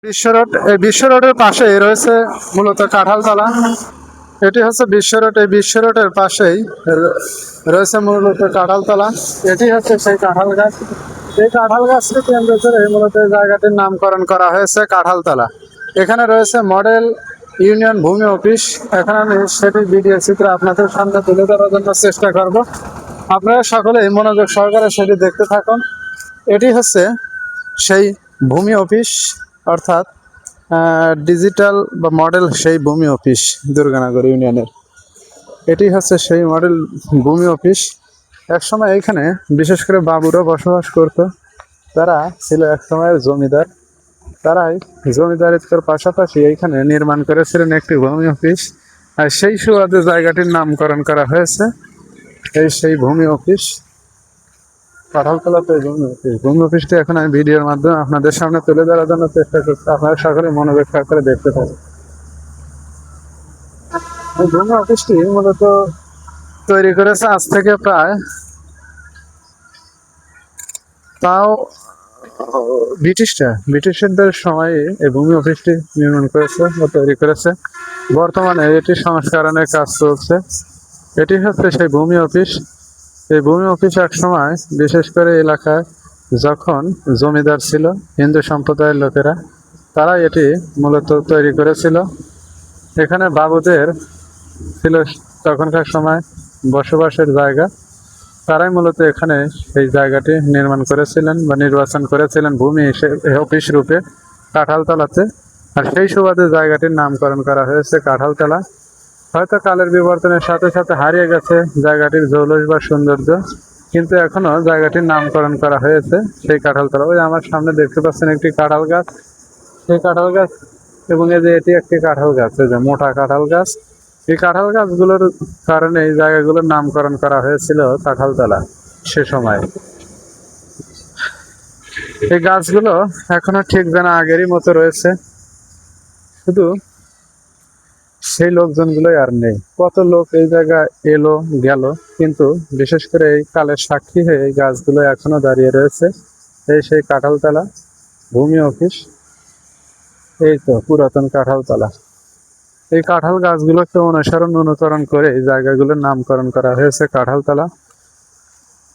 বিশ্ব রোড, এই বিশ্ব রোডের পাশে রয়েছে মূলত কাঁঠালতলা। এটি হচ্ছে বিশ্ব রোড। এই বিশ্ব রোডের পাশেই রয়েছে মূলত কাঁঠালতলা। এটি হচ্ছে সেই কাঁঠাল গাছ। এই কাঁঠাল গাছকে কেন্দ্র করে মূলত এই জায়গাটির নামকরণ করা হয়েছে কাঁঠালতলা। এখানে রয়েছে মডেল ইউনিয়ন ভূমি অফিস। এখানে আমি সেটি ভিডিও চিত্র আপনাদের সামনে তুলে ধরার জন্য চেষ্টা করব। আপনারা সকলেই মনোযোগ সহকারে সেটি দেখতে থাকুন। এটি হচ্ছে সেই ভূমি অফিস, অর্থাৎ ডিজিটাল বা মডেল সেই ভূমি অফিস দুর্গানগর ইউনিয়নের। এটি হচ্ছে সেই মডেল ভূমি অফিস। একসময় এখানে বিশেষ করে বাবুরা বসবাস করত। তারা ছিল এক সময়ের জমিদার। তারাই জমিদারিত্বের পাশাপাশি এইখানে নির্মাণ করেছিলেন একটি ভূমি অফিস। আর সেই সুবাদে জায়গাটির নামকরণ করা হয়েছে সেই ভূমি অফিস। কাঁঠালতলাতে ভূমি অফিসটি এখন আমি ভিডিওর মাধ্যমে আপনাদের সামনে তুলে ধরার জন্য চেষ্টা করছি। আপনারা সকলে মনোযোগ করে দেখতে থাকুন। এই ভূমি অফিসটি মূলত তৈরি করেছে আজ থেকে প্রায় তাও ব্রিটিশদের সময়ে এই ভূমি অফিসটি নির্মাণ করেছে বা তৈরি করেছে। বর্তমানে এটি সংস্কারণের কাজ চলছে। এটি হচ্ছে সেই ভূমি অফিস। এই ভূমি অফিস এক সময় বিশেষ করে এলাকায় যখন জমিদার ছিল হিন্দু সম্প্রদায়ের লোকেরা, তারা এটি মূলত তৈরি করেছিল। এখানে বাবুদের ছিল তখনকার সময় বসবাসের জায়গা। তারাই মূলত এখানে সেই জায়গাটি নির্মাণ করেছিলেন বা নির্বাচন করেছিলেন ভূমি অফিস রূপে কাঁঠালতলাতে। আর সেই সুবাদে জায়গাটির নামকরণ করা হয়েছে কাঁঠালতলা। হয়তো কালের বিবর্তনের সাথে সাথে হারিয়ে গেছে জায়গাটির জৌলস বা সৌন্দর্য, কিন্তু এখনো জায়গাটির নামকরণ করা হয়েছে সেই কাঁঠালতলা। ওই আমার সামনে দেখতে পাচ্ছেন একটি কাঁঠাল গাছ, সেই কাঁঠাল গাছ, এবং এই যে এটি একটি কাঁঠাল গাছ, এই যে মোটা কাঁঠাল গাছ। এই কাঁঠাল গাছগুলোর কারণে এই জায়গাগুলোর নামকরণ করা হয়েছিল কাঁঠালতলা সে সময়। এই গাছগুলো এখনো ঠিক যেন আগেরই মতো রয়েছে, শুধু সেই লোকজনগুলোই আর নেই। কত লোক এই জায়গায় এলো গেল, কিন্তু বিশেষ করে এই কালের সাক্ষী হয়ে এই গাছগুলো এখনো দাঁড়িয়ে রয়েছে। সেই কাঁঠালতলা ভূমি অফিস, এই তো পুরাতন কাঁঠালতলা। এই কাঁঠাল গাছগুলোকে অনুকরণ করে এই জায়গাগুলোর নামকরণ করা হয়েছে কাঁঠালতলা।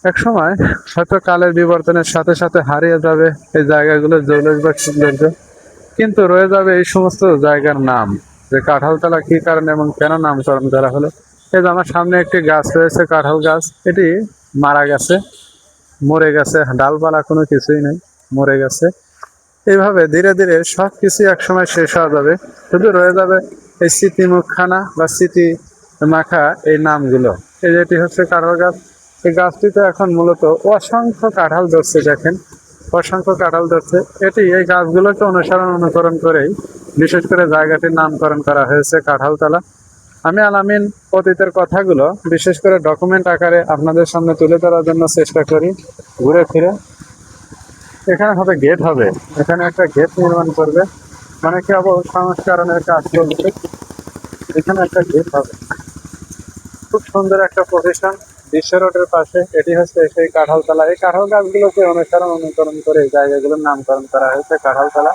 এক সময় হয়তো কালের বিবর্তনের সাথে সাথে হারিয়ে যাবে এই জায়গাগুলোর জৌলস বা সৌন্দর্য, কিন্তু রয়ে যাবে এই সমস্ত জায়গার নাম, যে কাঁঠালতলা কি কারণে এবং কেন নামকরণ করা হলো। এই যে আমার সামনে একটি গাছ রয়েছে কাঁঠাল গাছ, এটি মারা গেছে, মরে গেছে, ডালপালা কোনো কিছুই নেই, মরে গেছে। এইভাবে ধীরে ধীরে সব কিছু একসময় শেষ হয়ে যাবে, শুধু রয়ে যাবে এই স্মৃতি মুখখানা বা স্মৃতি মাখা এই নামগুলো। এই যেটি হচ্ছে কাঁঠাল গাছ। এই গাছটিতে এখন মূলত অসংখ্য কাঁঠাল ধরছে, দেখেন অসংখ্য কাঁঠাল ধরছে। এই গাছগুলোকে অনুকরণ করেই বিশেষ করে জায়গাটির নামকরণ করা হয়েছে কাঁঠালতলা। আমি আলামিন অতীতের কথাগুলো বিশেষ করে ডকুমেন্ট আকারে আপনাদের সামনে তুলে ধরার জন্য চেষ্টা করি ঘুরে ফিরে। এখানে হবে গেট, হবে এখানে একটা গেট নির্মাণ করবে, মানে কেবল সংস্করণের কাজ চলছে। এখানে একটা গেট হবে, খুব সুন্দর একটা প্রতিষ্ঠান বিশ্ব রোডের পাশে। এটি হচ্ছে সেই কাঁঠালতলা। এই কাঁঠাল গাছগুলোকে অনুকরণ করে এই জায়গাগুলোর নামকরণ করা হয়েছে কাঁঠালতলা।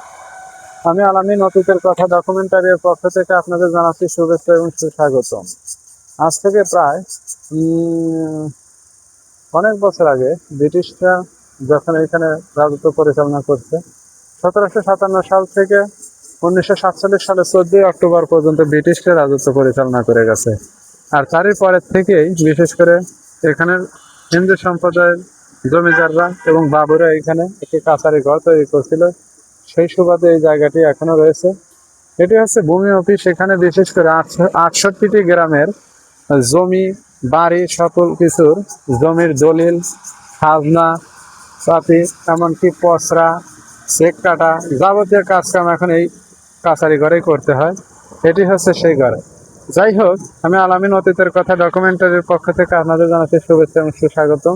আমি আলামিন অতীতের কথা ডকুমেন্টারির পক্ষ থেকে আপনাদের জানাচ্ছি শুভেচ্ছা এবং সুস্বাগতম। আজ থেকে প্রায় অনেক বছর আগে ব্রিটিশরা যখন এখানে রাজত্ব পরিচালনা করছে, 1757 সাল থেকে 1947 সালে 14 অক্টোবর পর্যন্ত ব্রিটিশরা রাজত্ব পরিচালনা করে গেছে। আর তারই পরের থেকেই বিশেষ করে এখানের হিন্দু সম্প্রদায়ের জমিদাররা এবং বাবুরা এখানে একটি কাছারি ঘর তৈরি করছিল। সেই সুবাদে এই জায়গাটি এখনো রয়েছে। এটি হচ্ছে ভূমি অফিস। এখানে বিশেষ করে 68টি গ্রামের জমি বাড়ি সকল কিছুর জমির দলিল, খাজনা পাতি, এমনকি পসরা, চেক কাটা, যাবতীয় কাজকাম এখন এই কাছারি ঘরেই করতে হয়। এটি হচ্ছে সেই ঘর। যাই হোক, আমি আলামিন অতীতের কথা ডকুমেন্টারির পক্ষ থেকে আপনাদের জানাচ্ছি শুভেচ্ছা এবং সুস্বাগতম।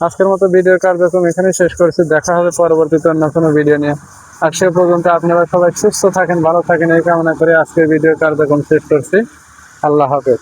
আজকের মতো ভিডিওর কার্যক্রম এখানেই শেষ করছি। দেখা হবে পরবর্তীতে অন্য কোনো ভিডিও নিয়ে। আর সে পর্যন্ত আপনারা সবাই সুস্থ থাকেন, ভালো থাকেন এই কামনা করে আজকের ভিডিওর কার্যক্রম শেষ করছি। আল্লাহ হাফেজ।